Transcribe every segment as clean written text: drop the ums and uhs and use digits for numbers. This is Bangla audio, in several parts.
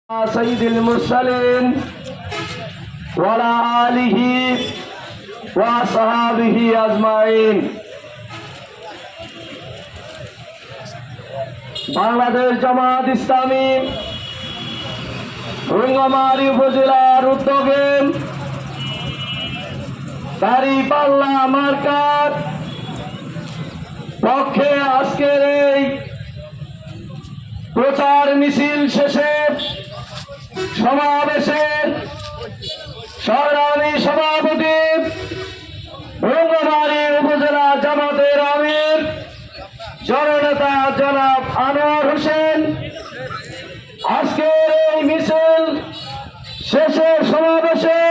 سيد المرسلين وعلى آله وصحابه أجمعين। বাংলাদেশ জামাত ইসলামী রঙ্গমারী উপজেলার উদ্যোগে দাঁড়িপাল্লা মার্কার পক্ষে আজকের এই প্রচার মিছিল শেষে সমাবেশের সংগ্রামী সভাপতি রঙ্গমারী উপজেলা জামাতের আমির জননেতা জনাব আনোয়ার হোসেন আজকের এই মিছিল শেষে সমাবেশে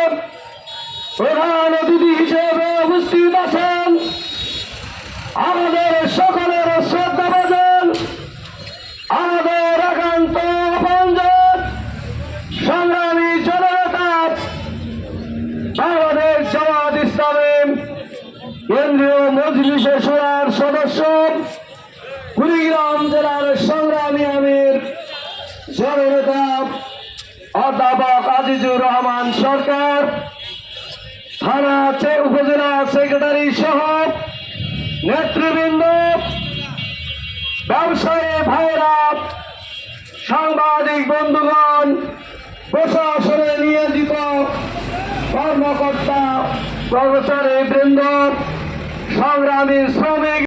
প্রধান অতিথি হিসেবে উপস্থিত আছেন আমাদের সকলের শ্রদ্ধাভাজন আমাদের একান্ত আপনজন সংগ্রামী জননেতা বাংলাদেশ জামাত ইসলামী কেন্দ্রীয় মজলিসে শুরার সদস্য কুড়িগ্রাম জেলার সংগ্রামী আমির জননেতা অধ্যাপক আজিজুর রহমান সরকার, থানা উপজেলা সেক্রেটারি সহ নেতৃবৃন্দ, ব্যবসায়ী ভাইরা, সাংবাদিক বন্ধুগণ, প্রশাসনে নিয়োজিত কর্মকর্তা কর্মচারী বৃন্দ, সংগ্রামী শ্রমিক